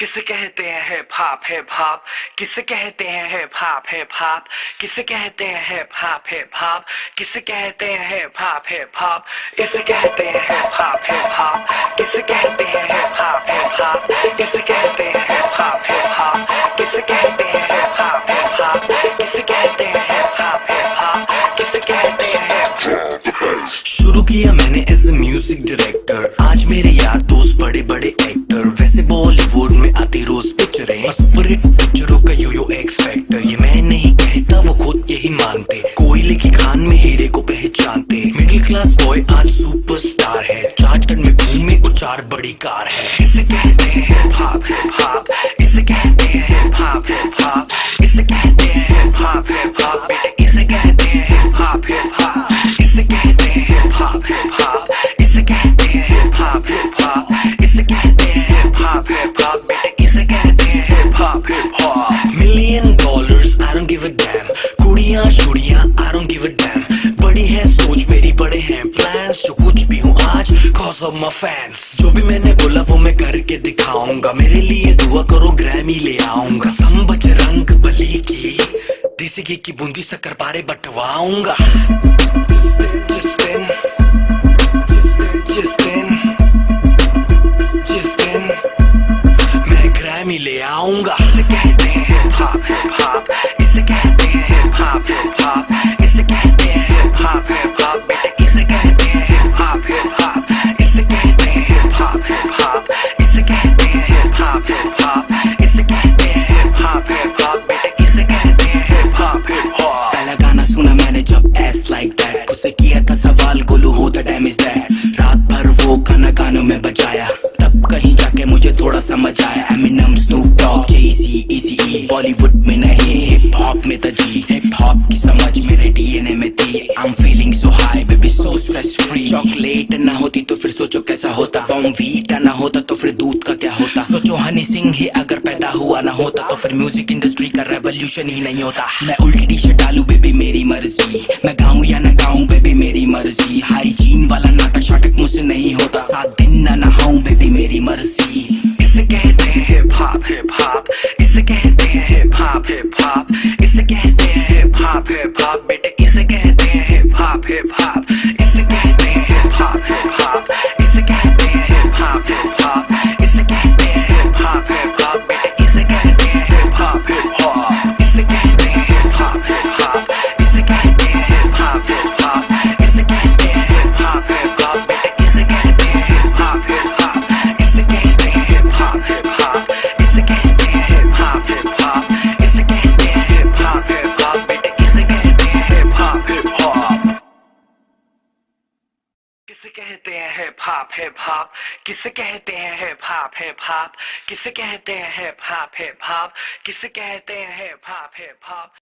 किसे कहते हैं हिप हॉप हिप हॉप, किसे कहते हैं हिप हॉप हिप हॉप, किसे कहते हैं हिप हॉप हिप हॉप, किसे कहते हैं हिप हॉप हिप हॉप, इसे कहते हैं हिप हॉप हिप हॉप, किसे कहते हैं हिप हॉप हिप हॉप, इसे कहते हैं हिप हॉप हिप हॉप, किसे कहते हैं हिप हॉप हिप हॉप, किसे कहते हैं हिप हॉप हिप हॉप, किसे कहते हैं हिप हॉप। शुरू किया मैंने एज ए म्यूजिक डायरेक्टर, आज मेरे यार दोस्त बड़े बड़े एक्टर, वैसे बॉलीवुड में आती रोज पिक्चरें, सुपर हिट पिक्चरों का यो एक्स फैक्टर, ये मैं नहीं कहता वो खुद यही मानते, कोयले की खान में हीरे को पहचानते, मिडिल क्लास बॉय आज सुपरस्टार है, चार्टर में घूमे और 4 बड़ी कार है, इसे कहते हैं हिप हॉप हिप हॉप, इसे कहते हैं हिप हॉप हिप हॉप, इसे कहते हैं हिप हॉप हिप हॉप, इसे कहते हैं हिप हॉप हिप हॉप, इसे कहते हैं हिप हॉप हिप हॉप, इसे कहते हैं हिप हॉप हिप हॉप, इसे कहते हैं हिप हॉप हिप हॉप, इसे कहते हैं hip hop hip hop. $1,000,000 I don't give a damn, कुड़ियां शुड़ियां I don't give a damn, बड़ी है सोच मेरी बड़े हैं प्लान्स, जो कुछ भी हूँ आज cause of my fans, जो भी मैंने बोला वो मैं करके दिखाऊंगा, मेरे लिए दुआ करो ग्रैमी ले आऊंगा, सम बजरंग बली की देसी घी की बूंदी शक्कर पारे बंटवाऊंगा, जिस दिन मैं ग्रैमी ले आऊंगा। इसे कहते हैं हिप हॉप हिप हॉप, इसे कहते हैं हिप हॉप हिप हॉप, इसे कहते हैं हिप हॉप हिप हॉप, इसे कहते हैं हिप हॉप हिप हॉप, इसे कहते हैं हिप हॉप हिप हॉप, इसे कहते हैं हिप हॉप हिप हॉप, इसे कहते हैं हिप हॉप हिप हॉप, इसे कहते हैं हिप हॉप हिप हॉप। पहला गाना सुना मैंने जब एस लाइक दैट, उससे किया था सवाल गोलू हो द डैमेज दैट, रात भर वो गाना गानों में बजाया, तब कहीं जाके मुझे थोड़ा समझ आया, एमिनम स्नूप डॉग जेसी इजी, बॉलीवुड में नहीं हिप हॉप में था जी, हिप हॉप की समझ मेरे डीएनए में थी, I am feeling so high baby so stress free, chocolate ना होती तो फिर सोचो कैसा होता, बॉर्नवीटा ना होता तो फिर दूध का क्या होता, सोचो हनी सिंह ही अगर पैदा हुआ ना होता तो फिर म्यूजिक इंडस्ट्री का रेवोल्यूशन ही नहीं होता, मैं उल्टी टी शर्ट डालू बेबी मेरी मर्जी, मैं गाऊं या ना गाऊं बेबी मेरी मर्जी, हाइजीन वाला नाटक शाटक मुझसे नहीं होता, 7 दिन ना नहाऊं बेबी मेरी मर्जी। इसे कहते हैं हिप हॉप हिप हॉप, इसे कहते हैं हिप हॉप हिप हॉप, इसे कहते हैं हिप हॉप हिप हॉप, बेटे इसे कहते हैं हिप हॉप हिप हॉप, इसे कहते हैं हिप हॉप हिप हॉप, इसे कहते हैं हिप हॉप हिप हॉप, इसे कहते हैं हिप हॉप हिप हॉप, बेटे इसे कहते हैं हिप हॉप हिप हॉप, इसे कहते हैं हिप हॉप हिप हॉप, इसे कहते हैं हिप हॉप हिप हॉप, इसे कहते हैं हिप हॉप हिप हॉप, बेटे इसे कहते हैं हिप हॉप हिप हॉप, इसे कहते हैं हिप हॉप हिप हॉप, इसे कहते हैं हिप हॉप हिप हॉप, इसे कहते हैं हिप हॉप हिप हॉप, बेटे इसे कहते हैं हिप हॉप हिप हॉप। किसे कहते हैं हिप हॉप हिप हॉप, किसे कहते हैं हिप हॉप हिप हॉप, किसे कहते हैं हिप हॉप हिप हॉप, किसे कहते हैं हिप हॉप हिप हॉप।